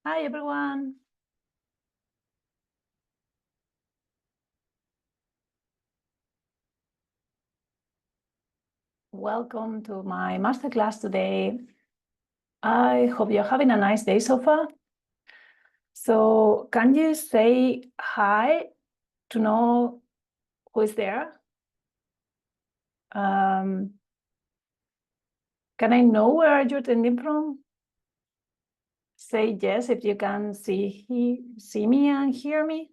Hi, everyone. Welcome to my masterclass today. I hope you're having a nice day so far. So can you say hi to know who is there? Can I know where you're attending from? Say yes if you can see me and hear me.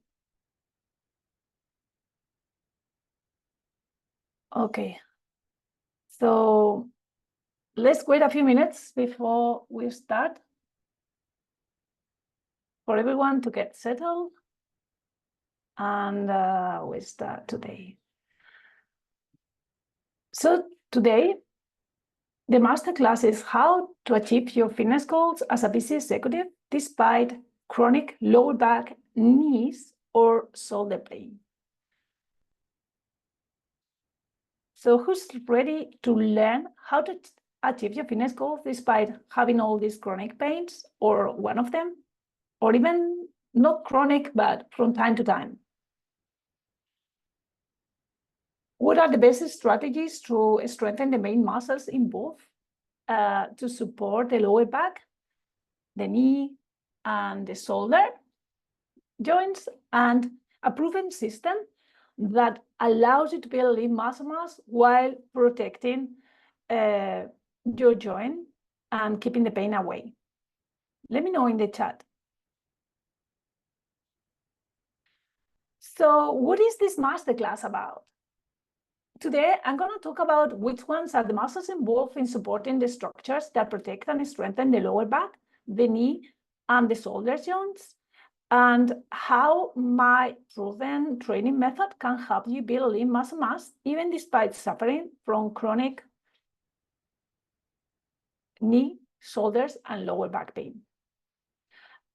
Okay. So let's wait a few minutes before we start for everyone to get settled. And we start today. So today, the masterclass is how to achieve your fitness goals as a busy executive despite chronic lower back, knees, or shoulder pain. So who's ready to learn how to achieve your fitness goals despite having all these chronic pains, or one of them, or even not chronic, but from time to time? What are the best strategies to strengthen the main muscles involved to support the lower back, the knee, and the shoulder joints, and a proven system that allows you to build lean muscle mass while protecting your joint and keeping the pain away? Let me know in the chat. So what is this masterclass about? Today, I'm going to talk about which ones are the muscles involved in supporting the structures that protect and strengthen the lower back, the knee, and the shoulder joints, and how my proven training method can help you build lean muscle mass, even despite suffering from chronic knee, shoulders, and lower back pain.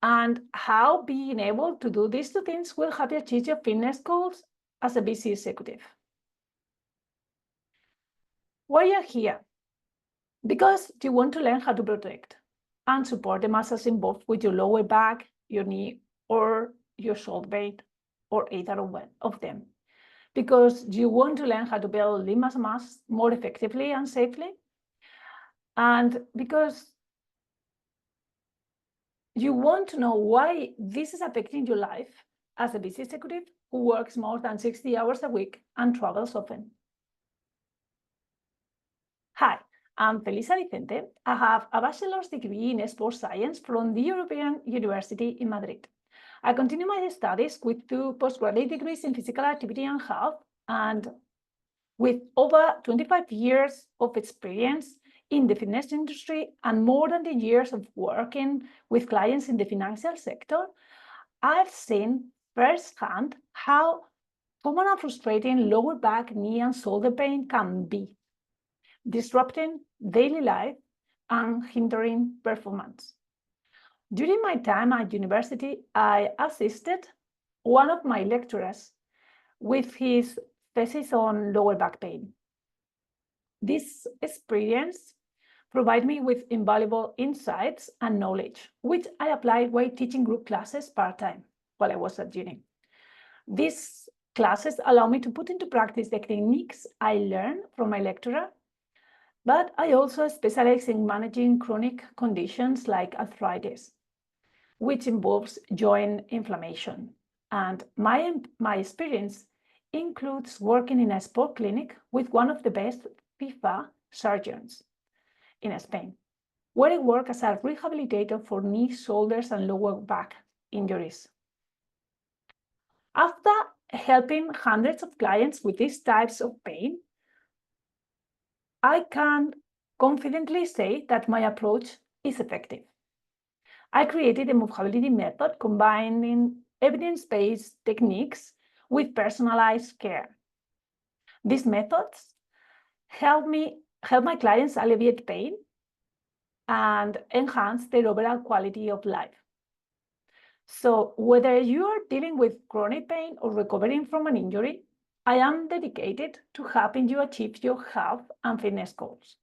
And how being able to do these two things will help you achieve your fitness goals as a busy executive. Why you're here? Because you want to learn how to protect and support the muscles involved with your lower back, your knee, or your shoulder blade, or either of them. Because you want to learn how to build lean muscle mass more effectively and safely. And because you want to know why this is affecting your life as a busy executive who works more than 60 hours a week and travels often. Hi, I'm Felisa Vicente. I have a bachelor's degree in sports science from the European University in Madrid. I continue my studies with 2 postgraduate degrees in physical activity and health, and with over 25 years of experience in the fitness industry and more than the years of working with clients in the financial sector, I've seen firsthand how common and frustrating lower back, knee, and shoulder pain can be, disrupting daily life and hindering performance. During my time at university, I assisted one of my lecturers with his thesis on lower back pain. This experience provided me with invaluable insights and knowledge, which I applied while teaching group classes part-time while I was at uni. These classes allow me to put into practice the techniques I learned from my lecturer, but I also specialize in managing chronic conditions like arthritis, which involves joint inflammation. And my experience includes working in a sport clinic with one of the best FIFA surgeons in Spain, where I work as a rehabilitator for knee, shoulders, and lower back injuries. After helping hundreds of clients with these types of pain, I can confidently say that my approach is effective. I created a movability method combining evidence-based techniques with personalized care. These methods help my clients alleviate pain and enhance their overall quality of life. So whether you are dealing with chronic pain or recovering from an injury, I am dedicated to helping you achieve your health and fitness goals.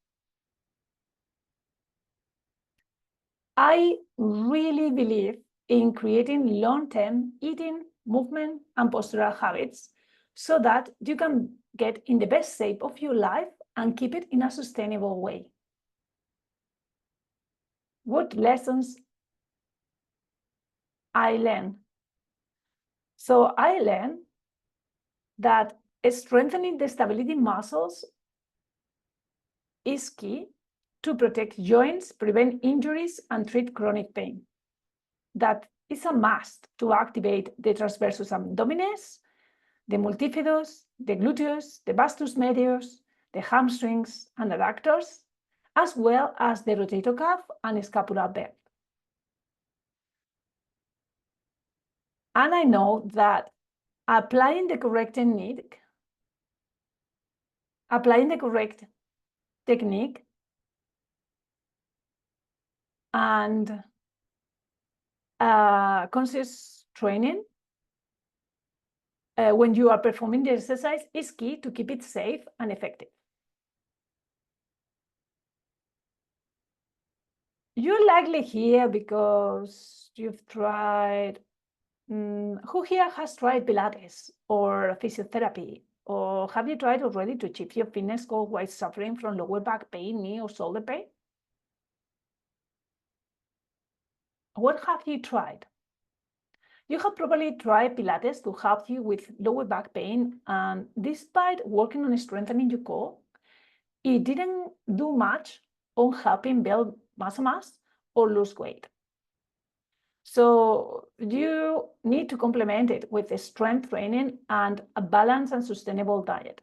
I really believe in creating long-term eating, movement, and postural habits so that you can get in the best shape of your life and keep it in a sustainable way. What lessons I learned? So I learned that strengthening the stability muscles is key to protect joints, prevent injuries, and treat chronic pain. That is a must to activate the transversus abdominis, the multifidus, the gluteus, the vastus medius, the hamstrings and adductors, as well as the rotator cuff and scapular belt. And I know that applying the correct technique and conscious training when you are performing the exercise is key to keep it safe and effective. You're likely here because you've tried, who here has tried Pilates or physiotherapy? Or have you tried already to achieve your fitness goal while suffering from lower back pain, knee or shoulder pain? What have you tried? You have probably tried Pilates to help you with lower back pain, and despite working on strengthening your core, it didn't do much on helping build muscle mass or lose weight. So you need to complement it with strength training and a balanced and sustainable diet.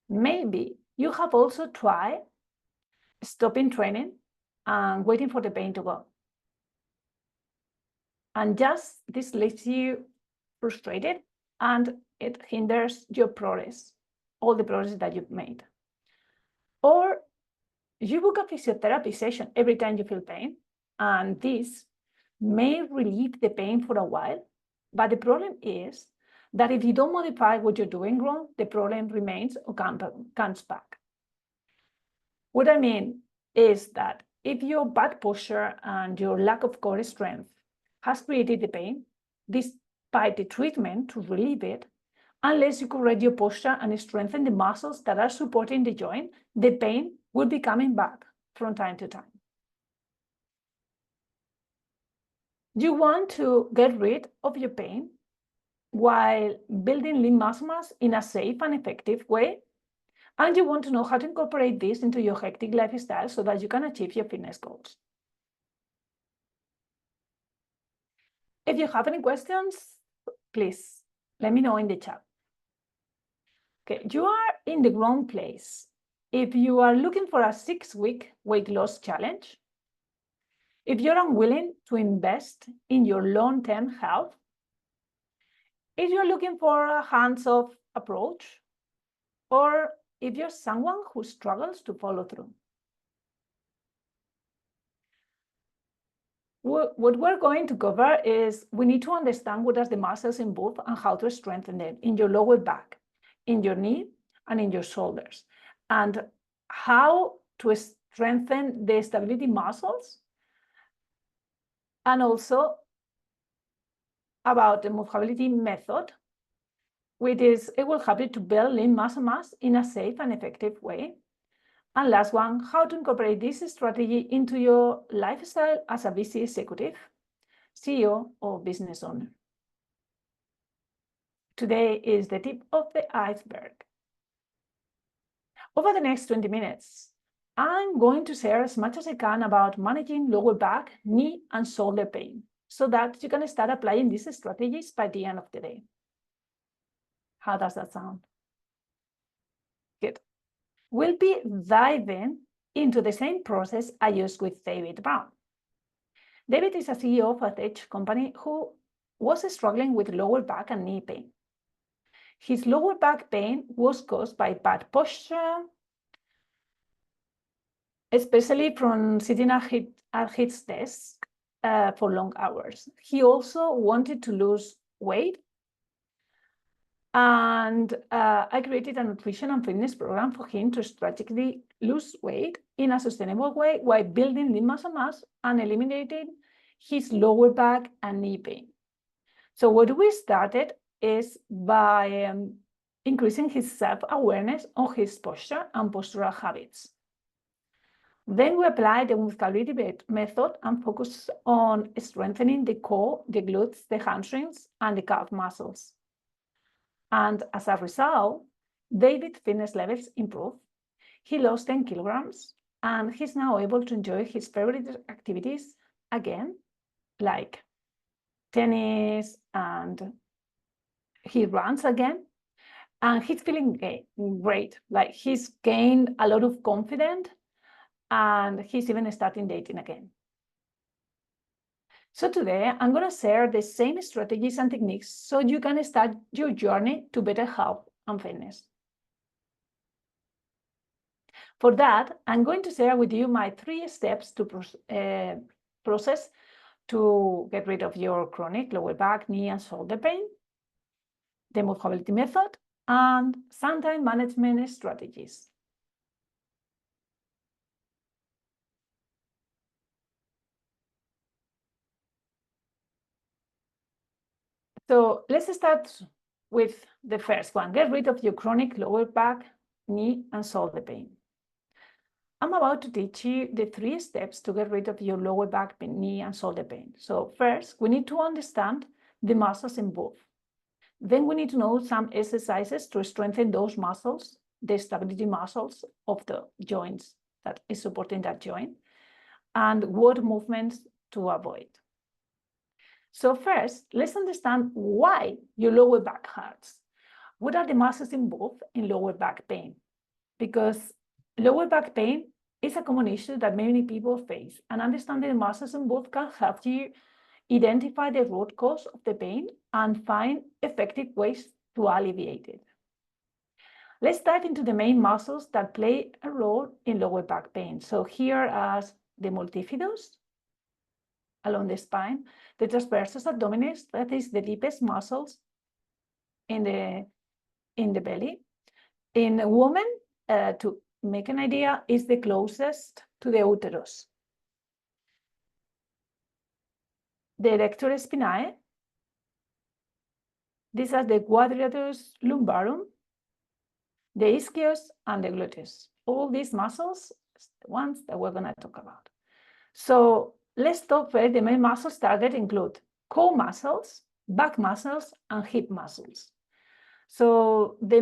Maybe you have also tried stopping training and waiting for the pain to go. And just this leaves you frustrated and it hinders your progress, all the progress that you've made. Or you book a physiotherapy session every time you feel pain, and this may relieve the pain for a while, but the problem is that if you don't modify what you're doing wrong, the problem remains or comes back. What I mean is that if your bad posture and your lack of core strength has created the pain, despite the treatment to relieve it, unless you correct your posture and strengthen the muscles that are supporting the joint, the pain will be coming back from time to time. You want to get rid of your pain while building lean muscle mass in a safe and effective way. And you want to know how to incorporate this into your hectic lifestyle so that you can achieve your fitness goals. If you have any questions, please let me know in the chat. Okay, you are in the wrong place. If you are looking for a 6-week weight loss challenge, if you're unwilling to invest in your long-term health, if you're looking for a hands-off approach, or if you're someone who struggles to follow through. What we're going to cover is we need to understand what are the muscles involved and how to strengthen them in your lower back, in your knee, and in your shoulders, and how to strengthen the stability muscles, and also about the movability method, which is it will help you to build lean muscle mass in a safe and effective way. And last one, how to incorporate this strategy into your lifestyle as a busy executive, CEO, or business owner. Today is the tip of the iceberg. Over the next 20 minutes, I'm going to share as much as I can about managing lower back, knee, and shoulder pain so that you can start applying these strategies by the end of the day. How does that sound? Good. We'll be diving into the same process I used with David Brown. David is a CEO of a tech company who was struggling with lower back and knee pain. His lower back pain was caused by bad posture, especially from sitting at his desk for long hours. He also wanted to lose weight, And I created a nutrition and fitness program for him to strategically lose weight in a sustainable way while building lean muscle mass and eliminating his lower back and knee pain. So what we started is by increasing his self-awareness on his posture and postural habits. Then we applied the muscularity method and focused on strengthening the core, the glutes, the hamstrings, and the calf muscles. And as a result, David's fitness levels improved. He lost 10 kilograms, and he's now able to enjoy his favorite activities again, like tennis, and he runs again, and he's feeling great. Like he's gained a lot of confidence, and he's even starting dating again. So today, I'm going to share the same strategies and techniques so you can start your journey to better health and fitness. For that, I'm going to share with you my 3 steps to process to get rid of your chronic lower back, knee, and shoulder pain, the mobility method, and some time management strategies. So let's start with the first one. Get rid of your chronic lower back, knee, and shoulder pain. I'm about to teach you the 3 steps to get rid of your lower back, knee, and shoulder pain. So first, we need to understand the muscles involved. Then we need to know some exercises to strengthen those muscles, the stability muscles of the joints that is supporting that joint, and what movements to avoid. So first, let's understand why your lower back hurts. What are the muscles involved in lower back pain? Because lower back pain is a common issue that many people face, and understanding the muscles involved can help you identify the root cause of the pain and find effective ways to alleviate it. Let's dive into the main muscles that play a role in lower back pain. So here are the multifidus along the spine, the transversus abdominis, that is the deepest muscles in the belly. In a woman, to make an idea, is the closest to the uterus. The erector spinae, these are the quadratus lumbarum, the ischius, and the gluteus. All these muscles, the ones that we're going to talk about. So let's talk first. The main muscles target include core muscles, back muscles, and hip muscles. So the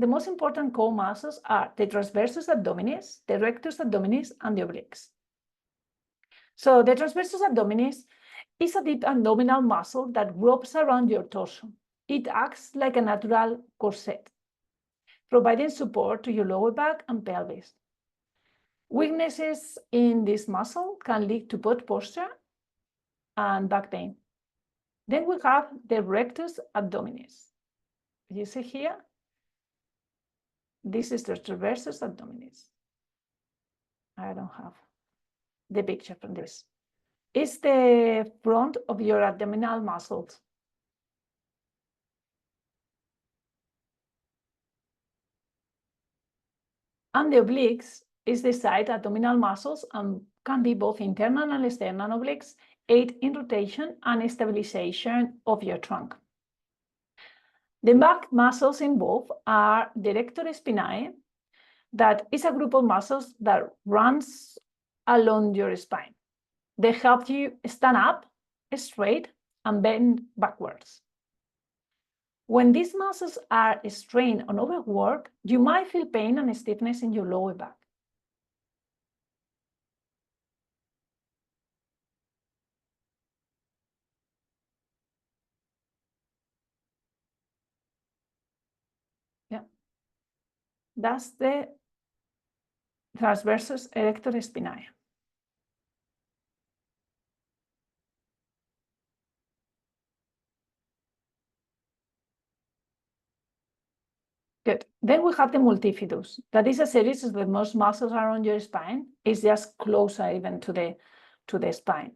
most important core muscles are the transversus abdominis, the rectus abdominis, and the obliques. So the transversus abdominis is a deep abdominal muscle that wraps around your torso. It acts like a natural corset, providing support to your lower back and pelvis. Weaknesses in this muscle can lead to poor posture and back pain. Then we have the rectus abdominis. You see here, this is the transversus abdominis. I don't have the picture from this. It's the front of your abdominal muscles. And the obliques is the side abdominal muscles and can be both internal and external obliques, aid in rotation and stabilization of your trunk. The back muscles involved are the erector spinae, that is a group of muscles that runs along your spine. They help you stand up straight and bend backwards. When these muscles are strained or overworked, you might feel pain and stiffness in your lower back. Yeah, that's the transversus erector spinae. Good. Then we have the multifidus. That is a series of the most muscles around your spine. It's just closer even to the spine.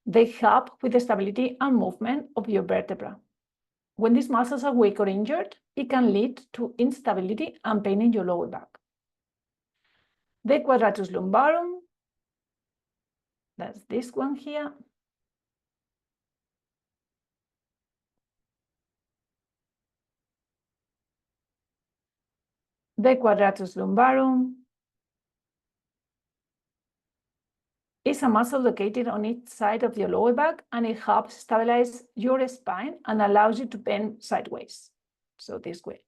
They help with the stability and movement of your vertebra. when these muscles are weak or injured, it can lead to instability and pain in your lower back. The quadratus lumbarum, that's this one here. The quadratus lumbarum is a muscle located on each side of your lower back, and it helps stabilize your spine and allows you to bend sideways. So this way.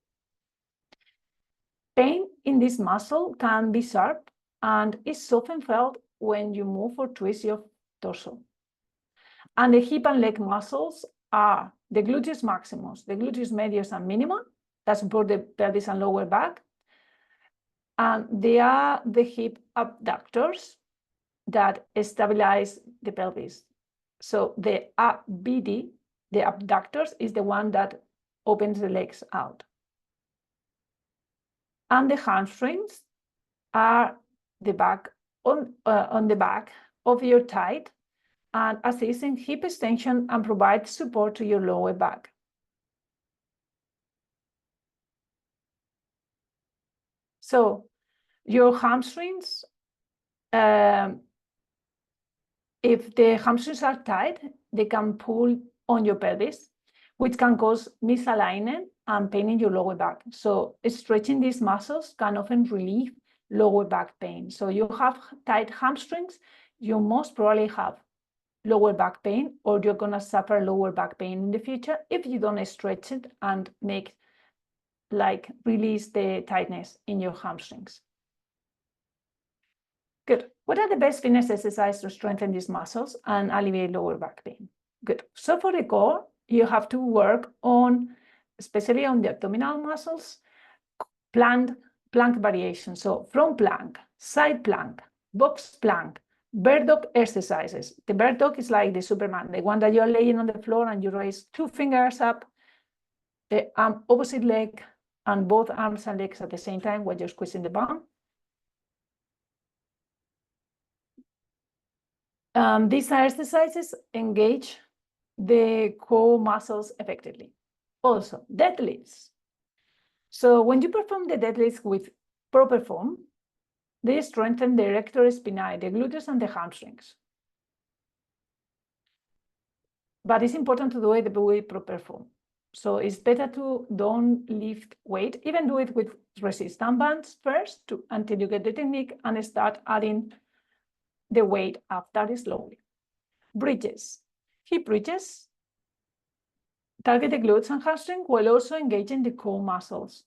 Pain in this muscle can be sharp and is often felt when you move or twist your torso. And the hip and leg muscles are the gluteus maximus, the gluteus medius and minimum that support the pelvis and lower back. And they are the hip abductors that stabilize the pelvis. So the ABD, the abductors, is the one that opens the legs out. And the hamstrings are the back on the back of your thigh and assist in hip extension and provide support to your lower back. So your hamstrings, if the hamstrings are tight, they can pull on your pelvis, which can cause misalignment and pain in your lower back. So stretching these muscles can often relieve lower back pain. So you have tight hamstrings, you most probably have lower back pain, or you're going to suffer lower back pain in the future if you don't stretch it and release the tightness in your hamstrings. Good. What are the best fitness exercises to strengthen these muscles and alleviate lower back pain? Good. So for the core, you have to work on, especially on the abdominal muscles, plank variation. So front plank, side plank, box plank, bird dog exercises. The bird dog is like the Superman, the one that you're laying on the floor and you raise 2 fingers up, the opposite leg, and both arms and legs at the same time when you're squeezing the bum. These exercises engage the core muscles effectively. Also, deadlifts. So when you perform the deadlifts with proper form, they strengthen the erector spinae, the gluteus and the hamstrings. But it's important to do it with proper form. So it's better to don't lift weight, even do it with resistance bands first until you get the technique and start adding the weight after slowly. Bridges. Hip bridges target the glutes and hamstring while also engaging the core muscles.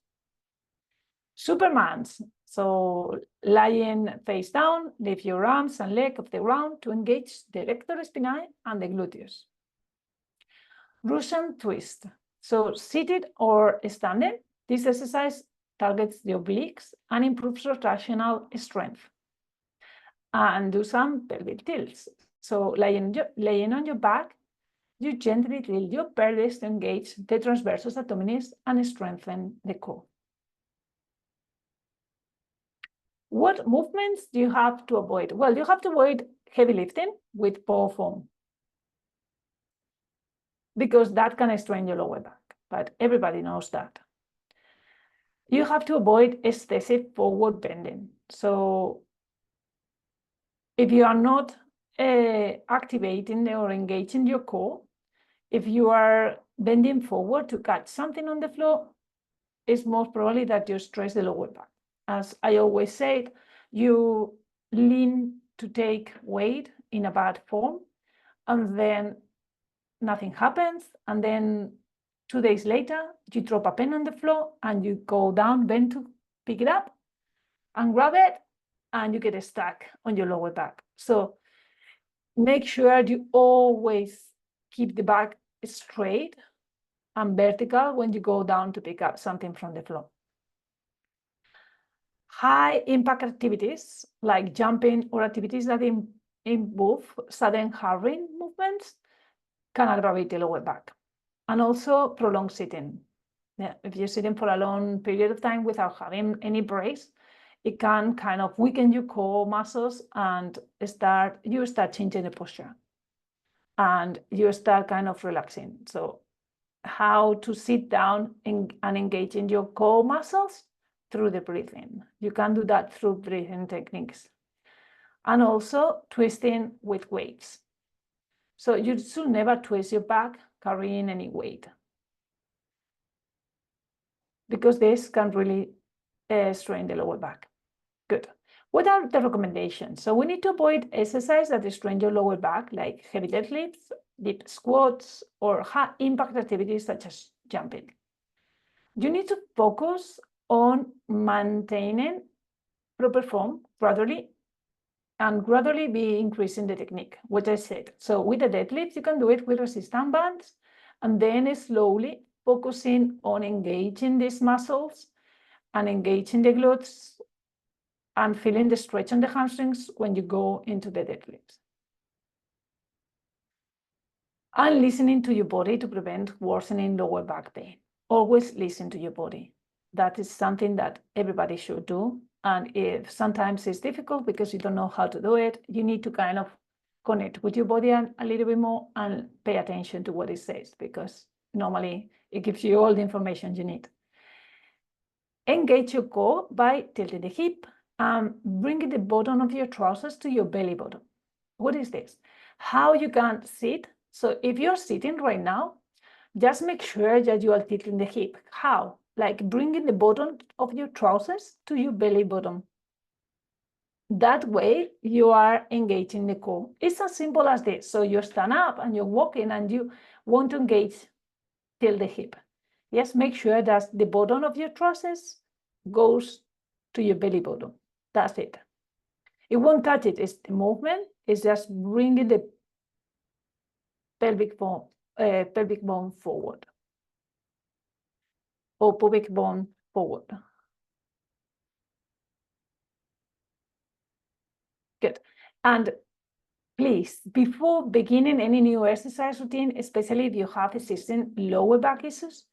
Supermans. So lying face down, lift your arms and leg off the ground to engage the erector spinae and the gluteus. Russian twist. So seated or standing, this exercise targets the obliques and improves rotational strength. And do some pelvic tilts. So laying on your back, you gently tilt your pelvis to engage the transversus abdominis and strengthen the core. What movements do you have to avoid? Well, you have to avoid heavy lifting with poor form, because that can strain your lower back, but everybody knows that. You have to avoid excessive forward bending. So if you are not activating or engaging your core, if you are bending forward to catch something on the floor, it's most probably that you stress the lower back. As I always say, you lean to take weight in a bad form, and then nothing happens, and then 2 days later, you drop a pen on the floor and you go down, bend to pick it up and grab it, and you get stuck on your lower back. So make sure you always keep the back straight and vertical when you go down to pick up something from the floor. High impact activities like jumping or activities that involve sudden hurrying movements can aggravate the lower back. And also prolonged sitting. If you're sitting for a long period of time without having any breaks, it can kind of weaken your core muscles and you start changing the posture and you start kind of relaxing. So how to sit down and engage in your core muscles through the breathing. You can do that through breathing techniques. And also twisting with weights. So you should never twist your back carrying any weight, because this can really strain the lower back. Good. What are the recommendations? So we need to avoid exercise that strain your lower back, like heavy deadlifts, deep squats, or high impact activities such as jumping. You need to focus on maintaining proper form gradually, and gradually be increasing the technique, what I said. So with the deadlift, you can do it with resistance bands, and then slowly focusing on engaging these muscles and engaging the glutes and feeling the stretch on the hamstrings when you go into the deadlifts. And listening to your body to prevent worsening lower back pain. Always listen to your body. That is something that everybody should do. And if sometimes it's difficult because you don't know how to do it, you need to kind of connect with your body a little bit more and pay attention to what it says, because normally it gives you all the information you need. Engage your core by tilting the hip and bringing the bottom of your trousers to your belly button. What is this? How you can sit. So if you're sitting right now, just make sure that you are tilting the hip. How? Like bringing the bottom of your trousers to your belly button. That way you are engaging the core. It's as simple as this. So you stand up and you're walking and you want to engage till the hip. Yes, make sure that the bottom of your trousers goes to your belly button. That's it. It won't touch it. It's the movement. It's just bringing the pelvic bone forward, or pubic bone forward. Good. And please, before beginning any new exercise routine, especially if you have existing lower back issues,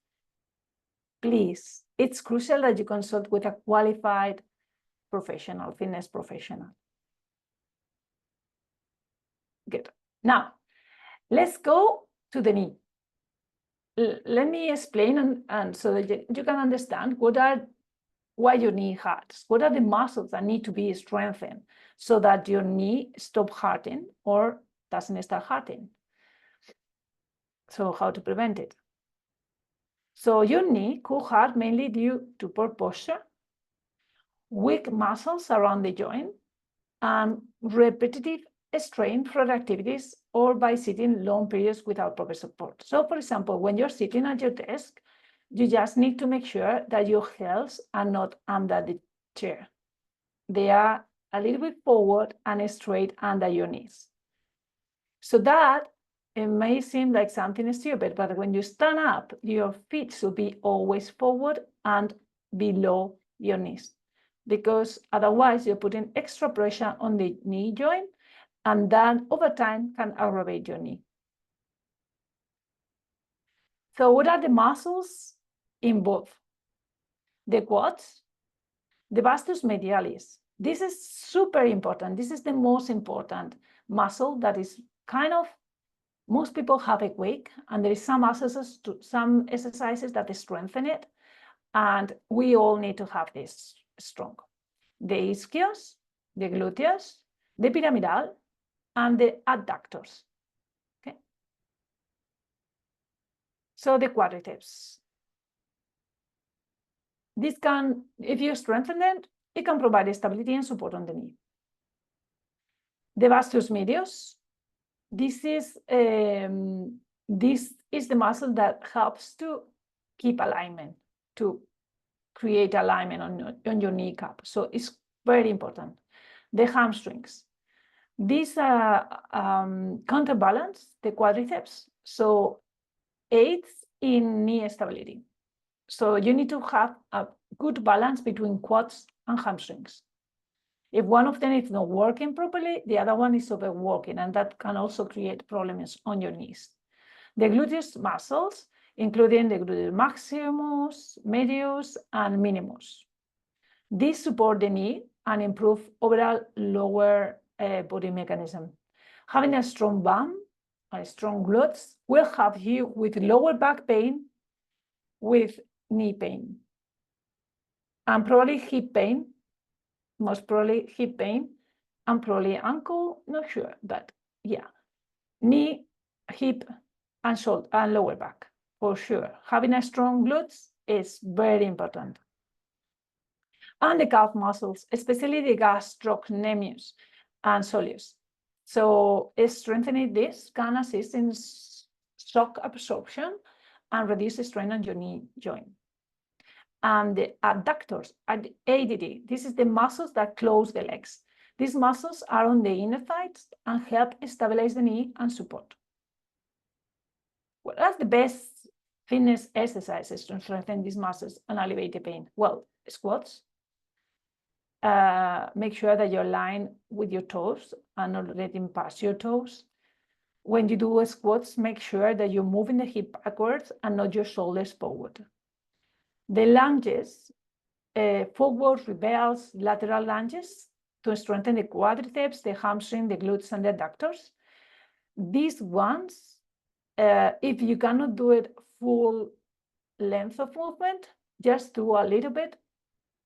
please, it's crucial that you consult with a qualified professional, fitness professional. Good. Now, let's go to the knee. Let me explain and so that you can understand why your knee hurts. What are the muscles that need to be strengthened so that your knee stops hurting or doesn't start hurting? So how to prevent it? So your knee could hurt mainly due to poor posture, weak muscles around the joint, and repetitive strain from activities or by sitting long periods without proper support. So for example, when you're sitting at your desk, you just need to make sure that your heels are not under the chair. They are a little bit forward and straight under your knees. So that, it may seem like something stupid, but when you stand up, your feet should be always forward and below your knees, because otherwise you're putting extra pressure on the knee joint, and that over time can aggravate your knee. So what are the muscles involved? The quads, the vastus medialis. This is super important. This is the most important muscle that is kind of, most people have it weak, and there is some exercises that strengthen it, and we all need to have this strong. The ischius, the gluteus, the pyramidal, and the adductors. Okay. So the quadriceps. This can, if you strengthen it, it can provide stability and support on the knee. The vastus medius. This is the muscle that helps to keep alignment, to create alignment on your kneecap. So it's very important. The hamstrings. These counterbalance the quadriceps, so aids in knee stability. So you need to have a good balance between quads and hamstrings. If one of them is not working properly, the other one is overworking, and that can also create problems on your knees. The gluteus muscles, including the gluteus maximus, medius, and minimus. These support the knee and improve overall lower body mechanism. Having a strong bum and strong glutes will have you with lower back pain, with knee pain, and probably hip pain, most probably hip pain, and probably ankle, not sure, but yeah, knee, hip, and shoulder and lower back, for sure. Having a strong glutes is very important. And the calf muscles, especially the gastrocnemius and soleus. So strengthening this can assist in shock absorption and reduce the strain on your knee joint. And the adductors, ADD, this is the muscles that close the legs. These muscles are on the inner thighs and help stabilize the knee and support. What are the best fitness exercises to strengthen these muscles and alleviate the pain? Well, squats. Make sure that you're aligned with your toes and not letting pass your toes. When you do squats, make sure that you're moving the hip backwards and not your shoulders forward. The lunges, forward, reverse, lateral lunges to strengthen the quadriceps, the hamstring, the glutes, and the adductors. These ones, if you cannot do it full length of movement, just do a little bit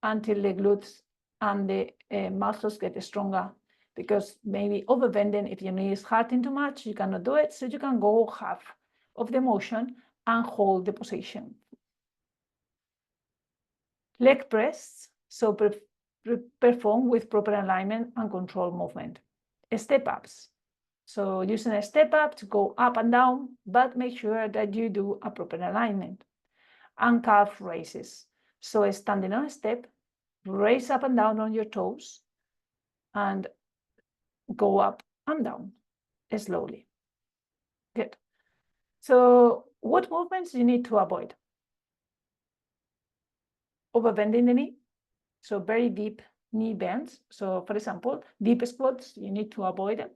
until the glutes and the muscles get stronger, because maybe overbending, if your knee is hurting too much, you cannot do it. So you can go half of the motion and hold the position. Leg press, so perform with proper alignment and control movement. Step ups, so using a step up to go up and down, but make sure that you do a proper alignment. And calf raises, so standing on a step, raise up and down on your toes and go up and down slowly. Good. So what movements you need to avoid? Overbending the knee, so very deep knee bends. So for example, deep squats, you need to avoid them.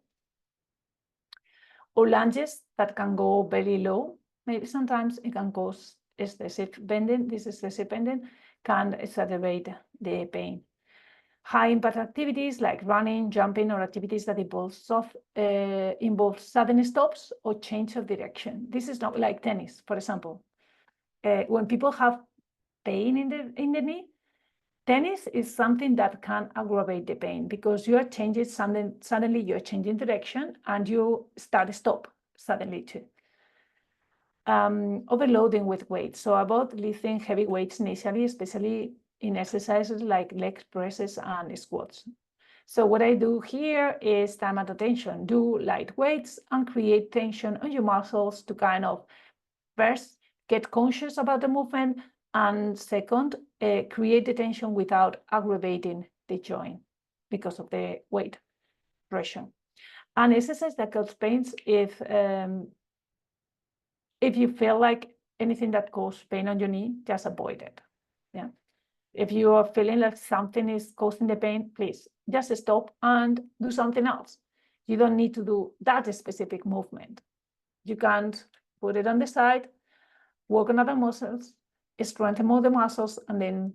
Or lunges that can go very low. Maybe sometimes it can cause excessive bending. This excessive bending can exacerbate the pain. High impact activities like running, jumping, or activities that involve sudden stops or change of direction. This is not like tennis, for example. When people have pain in the knee, tennis is something that can aggravate the pain because you are changing something, suddenly you're changing direction and you stop suddenly too. Overloading with weights. So avoid lifting heavy weights initially, especially in exercises like leg presses and squats. So what I do here is time and attention. Do light weights and create tension on your muscles to kind of first get conscious about the movement, and second, create the tension without aggravating the joint because of the weight pressure. And exercise that causes pains, if you feel like anything that causes pain on your knee, just avoid it. Yeah. If you are feeling like something is causing the pain, please just stop and do something else. You don't need to do that specific movement. You can't put it on the side, work on other muscles, strengthen more the muscles, and then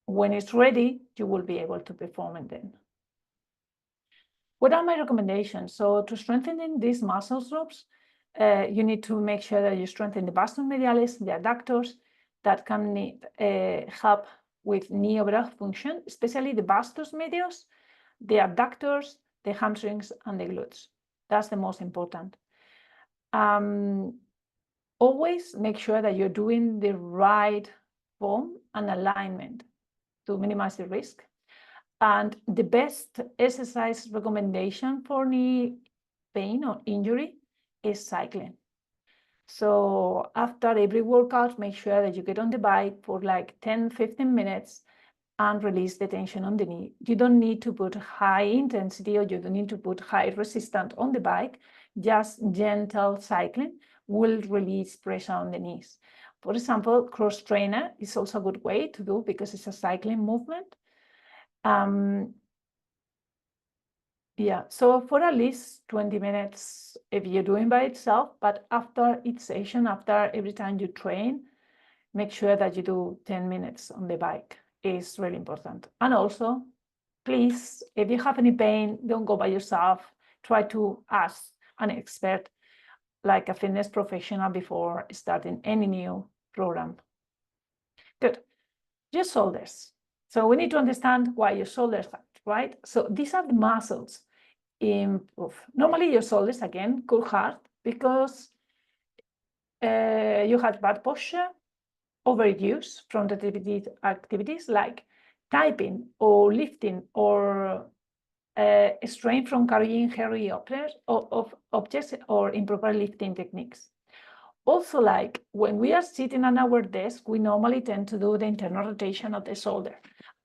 when it's ready, you will be able to perform it then. What are my recommendations? So to strengthen these muscle groups, you need to make sure that you strengthen the vastus medialis, the adductors, that can help with knee overall function, especially the vastus medius, the adductors, the hamstrings, and the glutes. That's the most important. Always make sure that you're doing the right form and alignment to minimize the risk. And the best exercise recommendation for knee pain or injury is cycling. So after every workout, make sure that you get on the bike for like 10-15 minutes and release the tension on the knee. You don't need to put high intensity or you don't need to put high resistance on the bike. Just gentle cycling will release pressure on the knees. For example, cross trainer is also a good way to do because it's a cycling movement. Yeah, so for at least 20 minutes if you're doing by itself, but after each session, after every time you train, make sure that you do 10 minutes on the bike. It's really important. And also, please, if you have any pain, don't go by yourself. Try to ask an expert, like a fitness professional, before starting any new program. Good. Your shoulders. So we need to understand why your shoulders hurt, right? So these are the muscles improve. Normally your shoulders, again, could hurt because you had bad posture, overuse from the activities like typing or lifting, or strain from carrying heavy objects or improper lifting techniques. Also, like when we are sitting on our desk, we normally tend to do the internal rotation of the shoulder.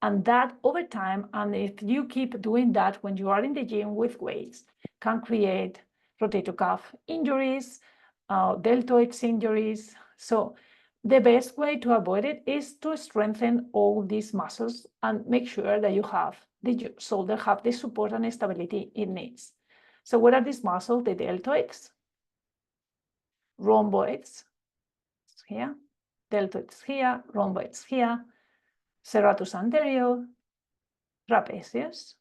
And that over time, and if you keep doing that when you are in the gym with weights, can create rotator cuff injuries, deltoids injuries. So the best way to avoid it is to strengthen all these muscles and make sure that you have the shoulder have the support and stability it needs. So what are these muscles? The deltoids, rhomboids here, deltoids here, rhomboids here, serratus anterior, trapezius,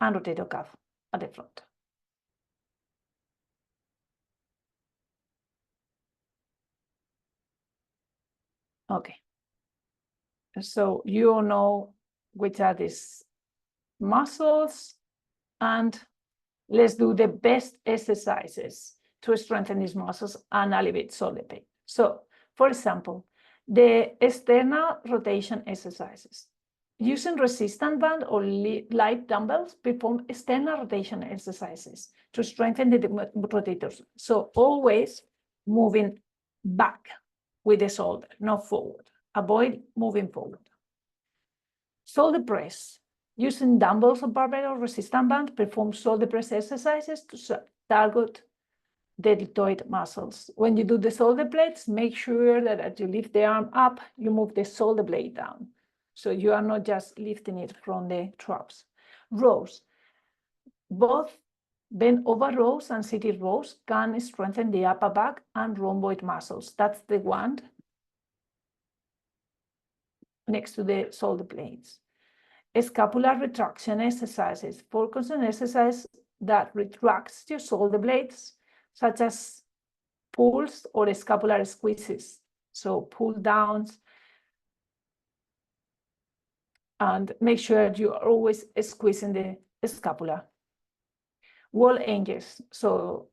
and rotator cuff at the front. Okay, so you all know which are these muscles, and let's do the best exercises to strengthen these muscles and alleviate shoulder pain. So, for example, the external rotation exercises. Using resistance band or light dumbbells, perform external rotation exercises to strengthen the rotators. So always moving back with the shoulder, not forward. Avoid moving forward. Shoulder press. Using dumbbells or barbell or resistance band, perform shoulder press exercises to target the deltoid muscles. When you do the shoulder blades, make sure that as you lift the arm up, you move the shoulder blade down. So you are not just lifting it from the traps. Rows. Both bent over rows and seated rows can strengthen the upper back and rhomboid muscles. That's the one next to the shoulder blades. Scapular retraction exercises. Focus on exercise that retracts your shoulder blades, such as pulls or scapular squeezes. So pull downs, and make sure you are always squeezing the scapula. Wall angels. So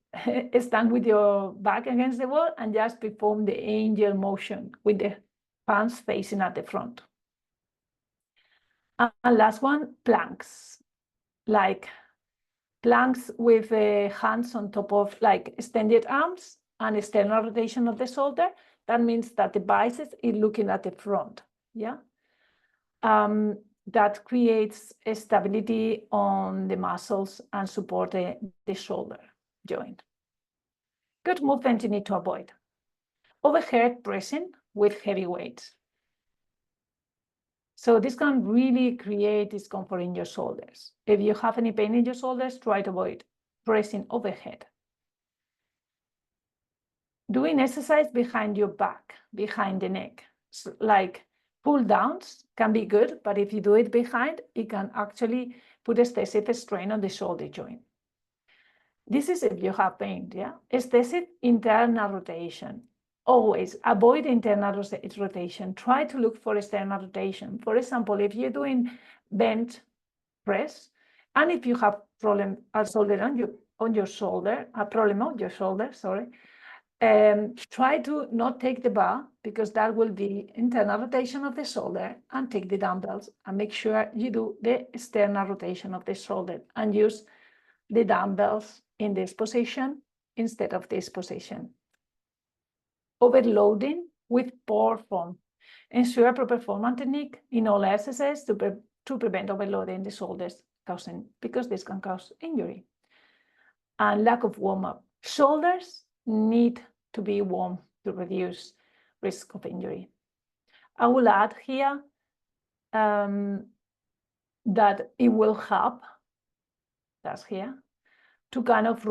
stand with your back against the wall and just perform the angel motion with the palms facing at the front. And last one, planks. Like planks with hands on top of, like, extended arms and external rotation of the shoulder. That means that the biceps is looking at the front, yeah? That creates a stability on the muscles and support the shoulder joint. Good movement you need to avoid. Overhead pressing with heavy weights. So this can really create discomfort in your shoulders. If you have any pain in your shoulders, try to avoid pressing overhead. Doing exercise behind your back, behind the neck, so like pull downs can be good, but if you do it behind, it can actually put excessive strain on the shoulder joint. This is if you have pain, yeah? Excessive internal rotation. Always avoid internal rotation. Try to look for external rotation. For example, if you're doing bench press, and if you have problem on your shoulder, a problem on your shoulder, sorry, try to not take the bar, because that will be internal rotation of the shoulder, and take the dumbbells and make sure you do the external rotation of the shoulder and use the dumbbells in this position instead of this position. Overloading with poor form. Ensure proper form and technique in all exercises to prevent overloading the shoulders, because this can cause injury. And lack of warm-up. Shoulders need to be warm to reduce risk of injury. I will add here that it will help, that's here, to kind of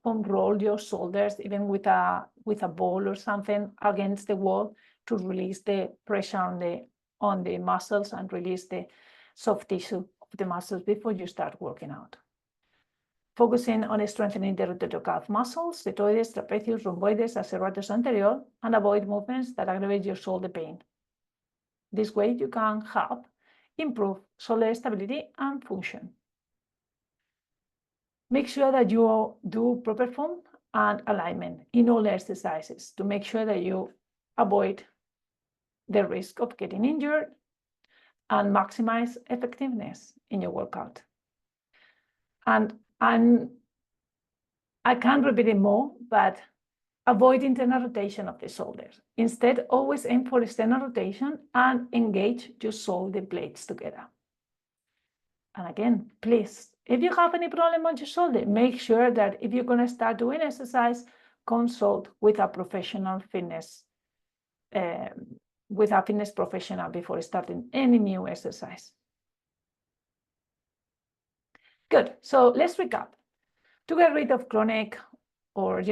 unroll your shoulders, even with a ball or something against the wall, to release the pressure on the muscles and release the soft tissue of the muscles before you start working out. focusing on strengthening the rotator cuff muscles, deltoides, trapezius, rhomboides, serratus anterior, and avoid movements that aggravate your shoulder pain. This way you can help improve shoulder stability and function. Make sure that you do proper form and alignment in all exercises to make sure that you avoid the risk of getting injured and maximize effectiveness in your workout. And I can't repeat it more, but avoid internal rotation of the shoulders. Instead, always aim for external rotation and engage your shoulder blades together. And again, please, if you have any problem on your shoulder, make sure that if you're going to start doing exercise, consult with a professional fitness, professional before starting any new exercise. Good. So let's recap. To get rid of chronic or,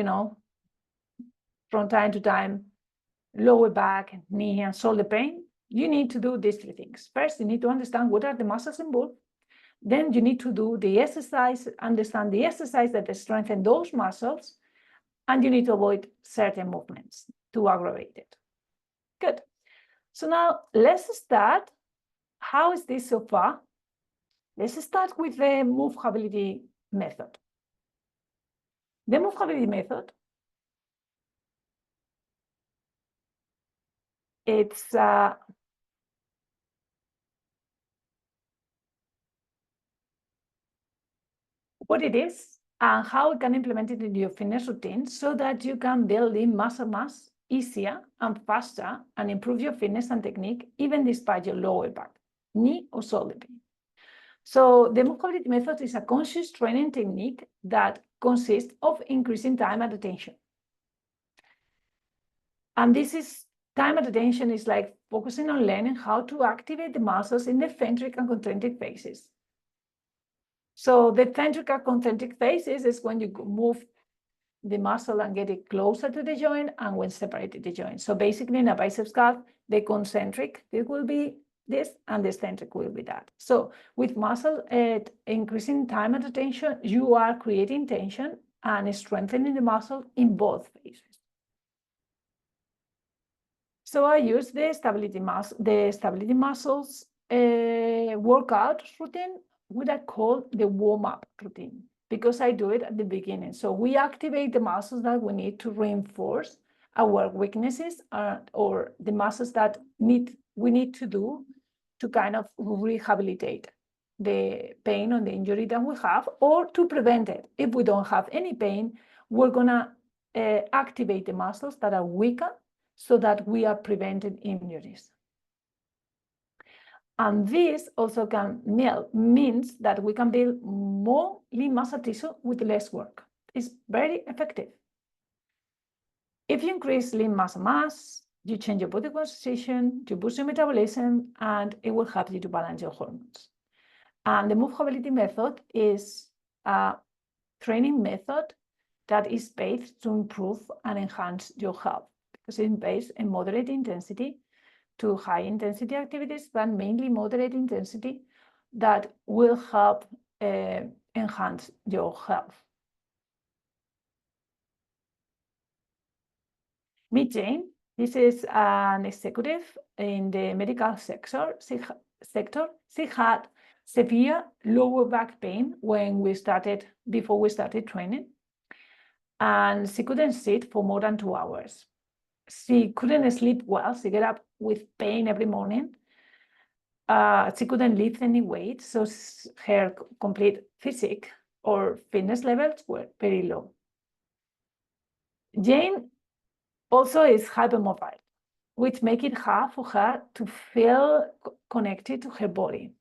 from time to time, lower back, knee, and shoulder pain, you need to do these three things. First, you need to understand what are the muscles involved. Then you need to do the exercise, understand the exercise that strengthen those muscles, and you need to avoid certain movements to aggravate it. Good. So now let's start. How is this so far? Let's start with the movability method. The movability method, it's what it is and how you can implement it in your fitness routine so that you can build in muscle mass easier and faster and improve your fitness and technique even despite your lower back, knee, or shoulder pain. So the movability method is a conscious training technique that consists of increasing time at attention. And this is time at attention is like focusing on learning how to activate the muscles in the eccentric and concentric phases. So the eccentric and concentric phases is when you move the muscle and get it closer to the joint and when separated the joint. So basically in a biceps curl, the concentric, it will be this and the eccentric will be that. So with muscle increasing time at attention, you are creating tension and strengthening the muscle in both phases. So I use the stability muscles workout routine, what I call the warm-up routine, because I do it at the beginning. So we activate the muscles that we need to reinforce our weaknesses or the muscles that we need to do to kind of rehabilitate the pain or the injury that we have, or to prevent it. If we don't have any pain, we're gonna activate the muscles that are weaker so that we are preventing injuries. And this also means that we can build more lean muscle tissue with less work. It's very effective. If you increase lean muscle mass, you change your body composition, you boost your metabolism, and it will help you to balance your hormones. And the movability method is a training method that is based to improve and enhance your health, because it's based in moderate intensity to high intensity activities, but mainly moderate intensity that will help enhance your health. Meet Jane. This is an executive in the medical sector. She had severe lower back pain before we started training, and she couldn't sit for more than 2 hours. She couldn't sleep well. She get up with pain every morning. She couldn't lift any weight, so her complete physique or fitness levels were very low. Jane also is hypermobile, which makes it hard for her to feel connected to her body.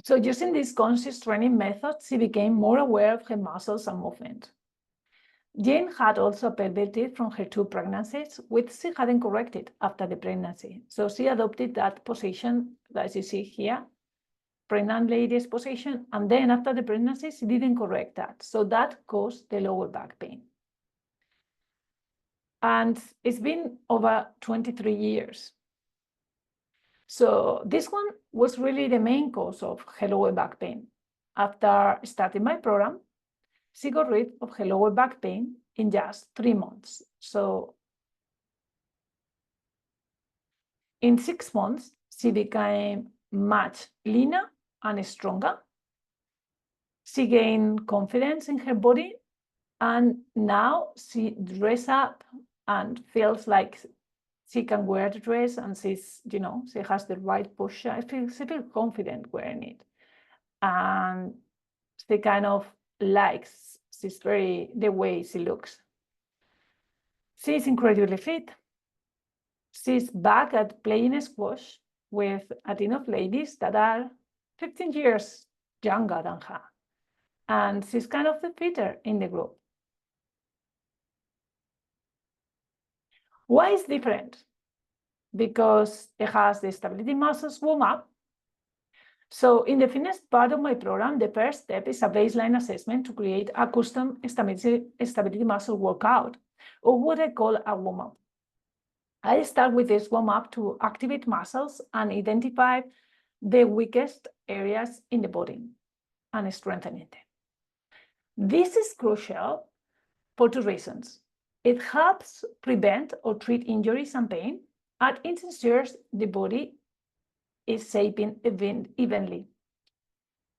So using this conscious training method, she became more aware of her muscles and movement. Jane had also perverted from her 2 pregnancies, which she hadn't corrected after the pregnancy. So she adopted that position that you see here, pregnant lady's position, and then after the pregnancy, she didn't correct that. So that caused the lower back pain. And it's been over 23 years. So this one was really the main cause of her lower back pain. after starting my program, she got rid of her lower back pain in just 3 months. So in 6 months, she became much leaner and stronger. She gained confidence in her body, and now she dresses up and feels like she can wear the dress, and she's, she has the right posture. She feels confident wearing it. And she kind of likes the way she looks. She's incredibly fit. She's back at playing squash with a team of ladies that are 15 years younger than her. And she's kind of the fitter in the group. Why is different? Because it has the stability muscles warm up. So in the fitness part of my program, the first step is a baseline assessment to create a custom stability muscle workout, or what I call a warm-up. I start with this warm-up to activate muscles and identify the weakest areas in the body and strengthen it. This is crucial for 2 reasons. It helps prevent or treat injuries and pain, and it ensures the body is shaping evenly.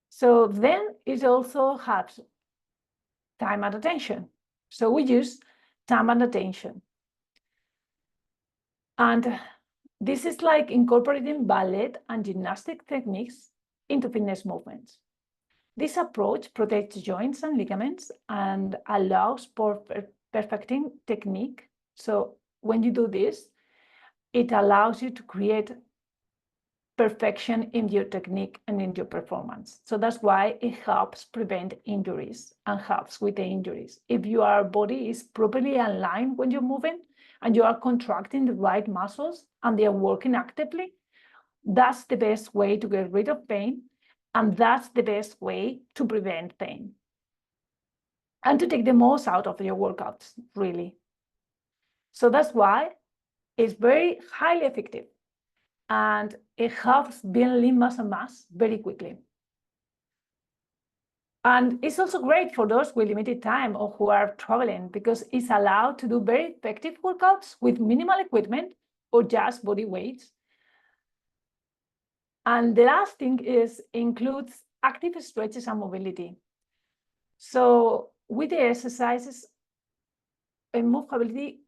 So then it also helps time and attention. So we use time and attention. And this is like incorporating ballet and gymnastic techniques into fitness movements. This approach protects joints and ligaments and allows for perfecting technique. So when you do this, it allows you to create perfection in your technique and in your performance. So that's why it helps prevent injuries and helps with the injuries. If your body is properly aligned when you're moving and you are contracting the right muscles and they are working actively, that's the best way to get rid of pain, and that's the best way to prevent pain and to take the most out of your workouts, really. So that's why it's very highly effective, and it helps build lean muscle mass very quickly. And it's also great for those with limited time or who are traveling, because it's allowed to do very effective workouts with minimal equipment or just body weights. And the last thing includes active stretches and mobility. So with the exercises and movability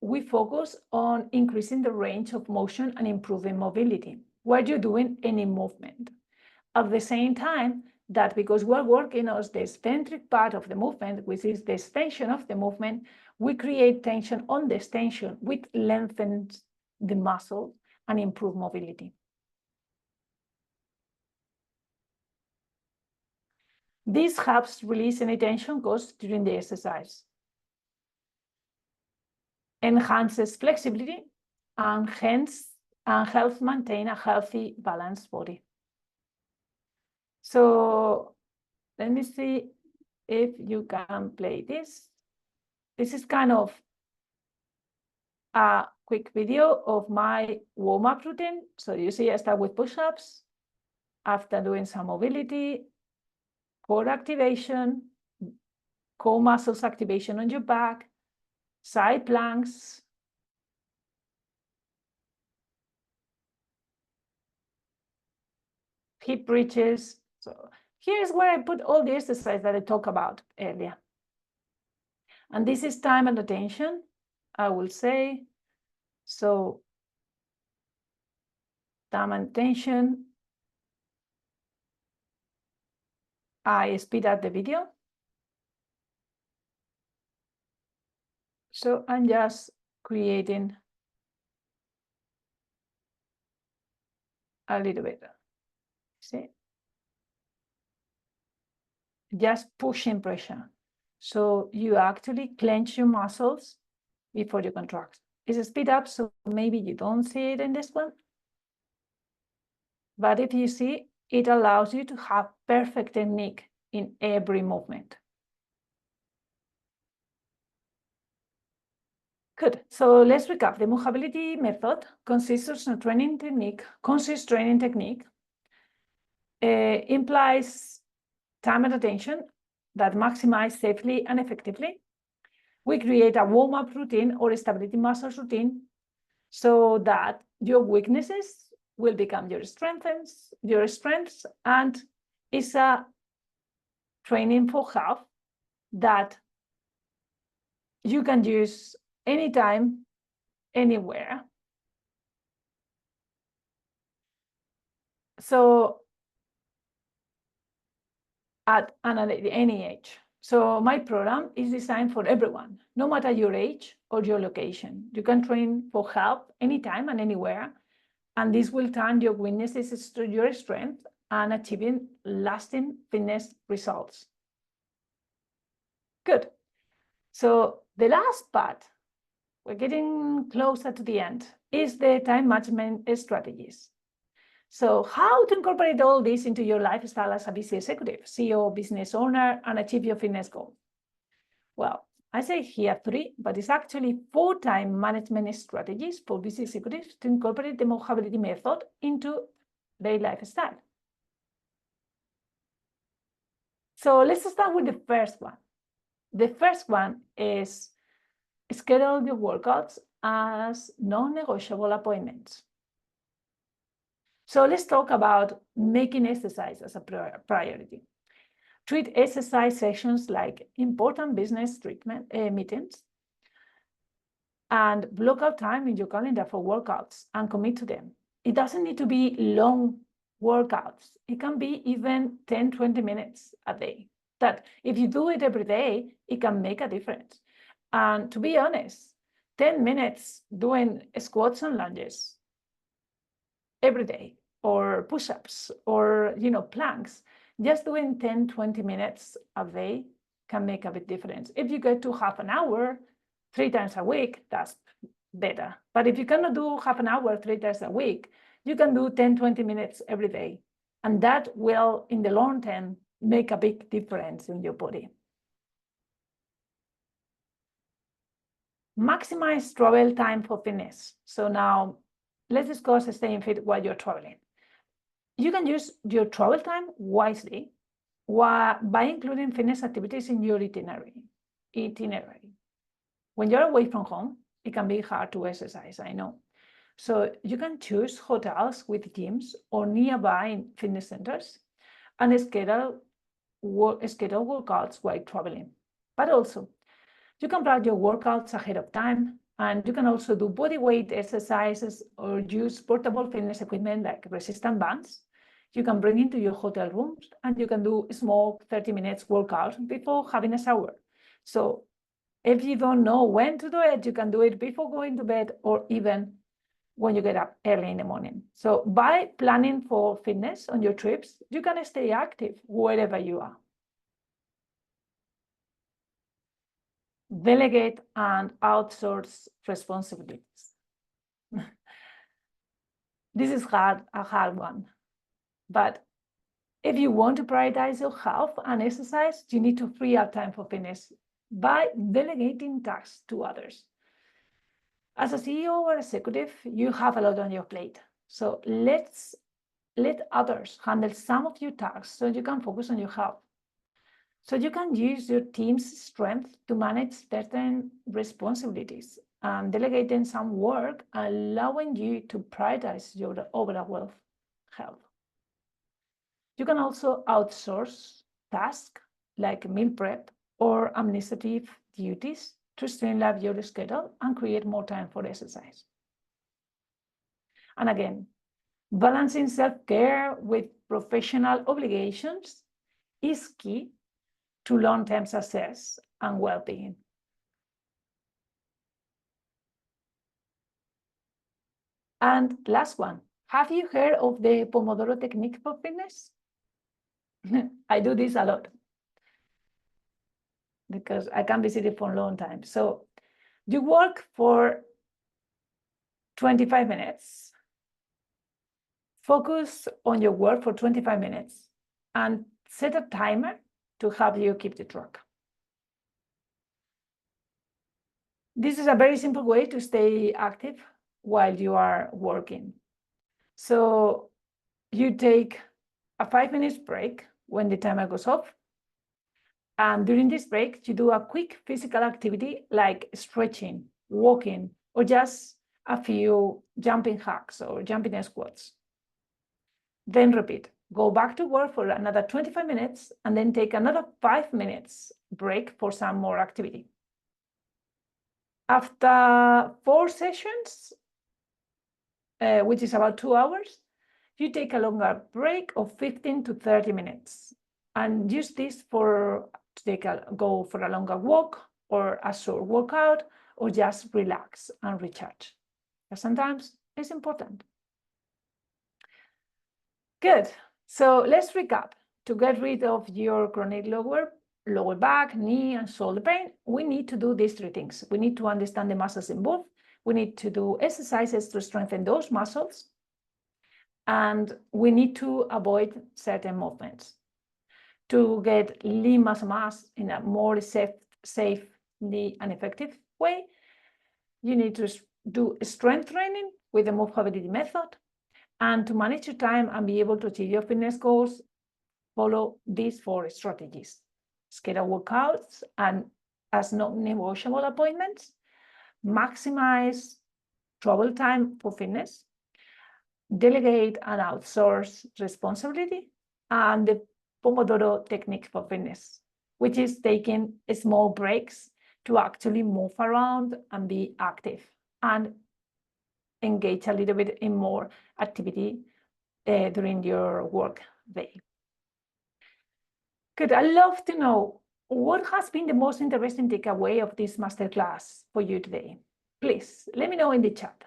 we focus on increasing the range of motion and improving mobility while you're doing any movement. At the same time, that because we're working on the eccentric part of the movement, which is the extension of the movement, we create tension on the extension, which lengthens the muscle and improve mobility. This helps release any tension caused during the exercise, enhances flexibility, and helps maintain a healthy, balanced body. So let me see if you can play this. This is kind of a quick video of my warm-up routine. So you see I start with push-ups, after doing some mobility, core activation, core muscles activation on your back, side planks, hip bridges. So here's where I put all the exercises that I talked about earlier. And this is time and attention, I will say. So time and attention, I speed up the video. So I'm just creating a little bit. See? Just pushing pressure. So you actually clench your muscles before you contract. It's a speed up, so maybe you don't see it in this one. But if you see, it allows you to have perfect technique in every movement. Good. So let's recap. The movability method consists of conscious training technique, implies time and attention that maximize safely and effectively. We create a warm-up routine or a stability muscles routine so that your weaknesses will become your strengths, and it's a training for health that you can use anytime, anywhere. So at any age. So my program is designed for everyone, no matter your age or your location. You can train for health anytime and anywhere, and this will turn your weaknesses to your strength and achieving lasting fitness results. Good. So the last part, we're getting closer to the end, is the time management strategies. So how to incorporate all this into your lifestyle as a busy executive, CEO, business owner, and achieve your fitness goal? Well, I say here 3, but it's actually 4 time management strategies for busy executives to incorporate the mobility method into their lifestyle. So let's start with the first one. The first one is schedule your workouts as non-negotiable appointments. So let's talk about making exercise as a priority. Treat exercise sessions like important business meetings, and block out time in your calendar for workouts and commit to them. It doesn't need to be long workouts. It can be even 10, 20 minutes a day. That if you do it every day, it can make a difference. And to be honest, 10 minutes doing squats and lunges every day, or push-ups, or planks, just doing 10, 20 minutes a day can make a big difference. If you get to half an hour 3 times a week, that's better. But if you cannot do half an hour 3 times a week, you can do 10, 20 minutes every day. And that will, in the long term, make a big difference in your body. Maximize travel time for fitness. So now let's discuss staying fit while you're traveling. You can use your travel time wisely by including fitness activities in your itinerary. When you're away from home, it can be hard to exercise, I know. So you can choose hotels with gyms or nearby fitness centers and schedule workouts while traveling. But also, you can plan your workouts ahead of time, and you can also do body weight exercises or use portable fitness equipment like resistance bands. You can bring into your hotel rooms, and you can do a small 30 minutes workout before having a shower. So if you don't know when to do it, you can do it before going to bed or even when you get up early in the morning. So by planning for fitness on your trips, you can stay active wherever you are. Delegate and outsource responsibilities. This is a hard one. But if you want to prioritize your health and exercise, you need to free up time for fitness by delegating tasks to others. As a CEO or executive, you have a lot on your plate. So let others handle some of your tasks so you can focus on your health. So you can use your team's strength to manage certain responsibilities and delegating some work, allowing you to prioritize your overall health. You can also outsource tasks like meal prep or administrative duties to streamline your schedule and create more time for exercise. And again, balancing self-care with professional obligations is key to long-term success and well-being. And last one, have you heard of the Pomodoro technique for fitness? I do this a lot because I can visit it for a long time. So you work for 25 minutes, focus on your work for 25 minutes, and set a timer to help you keep the track. This is a very simple way to stay active while you are working. So you take a 5 minute break when the timer goes off. And during this break, you do a quick physical activity like stretching, walking, or just a few jumping jacks or jumping squats. Then repeat. Go back to work for another 25 minutes and then take another 5 minutes break for some more activity. After 4 sessions, which is about 2 hours, you take a longer break of 15 to 30 minutes and use this to go for a longer walk or a short workout or just relax and recharge. But sometimes it's important. Good. So let's recap. To get rid of your chronic lower back, knee, and shoulder pain, we need to do these 3 things. We need to understand the muscles involved. We need to do exercises to strengthen those muscles. And we need to avoid certain movements. To get lean muscle mass in a more safely and effective way, you need to do strength training with the movability method. And to manage your time and be able to achieve your fitness goals, follow these 4 strategies. Schedule workouts and as non-negotiable appointments. Maximize travel time for fitness. Delegate and outsource responsibility. And the Pomodoro technique for fitness, which is taking small breaks to actually move around and be active and engage a little bit in more activity during your work day. Good. I'd love to know what has been the most interesting takeaway of this masterclass for you today. Please let me know in the chat.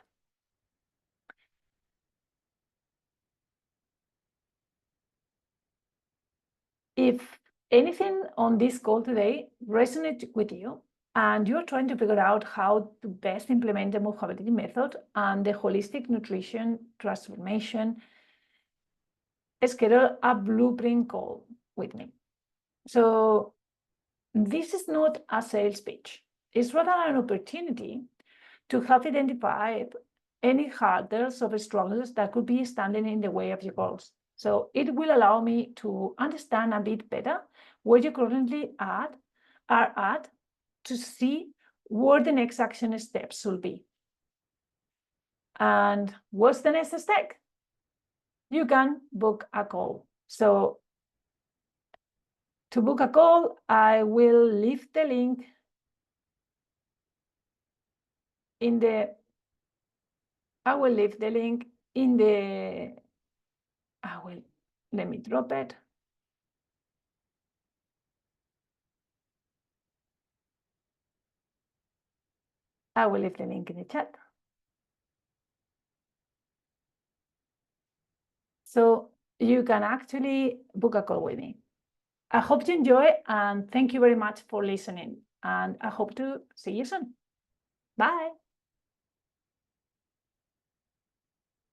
If anything on this call today resonates with you and you're trying to figure out how to best implement the movability method and the holistic nutrition transformation, schedule a blueprint call with me. So this is not a sales pitch. It's rather an opportunity to help identify any hurdles or struggles that could be standing in the way of your goals. So it will allow me to understand a bit better where you currently are at to see where the next action steps will be. And what's the next step? You can book a call. So to book a call, I will leave the link in the, let me drop it. I will leave the link in the chat. So you can actually book a call with me. I hope you enjoy and thank you very much for listening. And I hope to see you soon. Bye.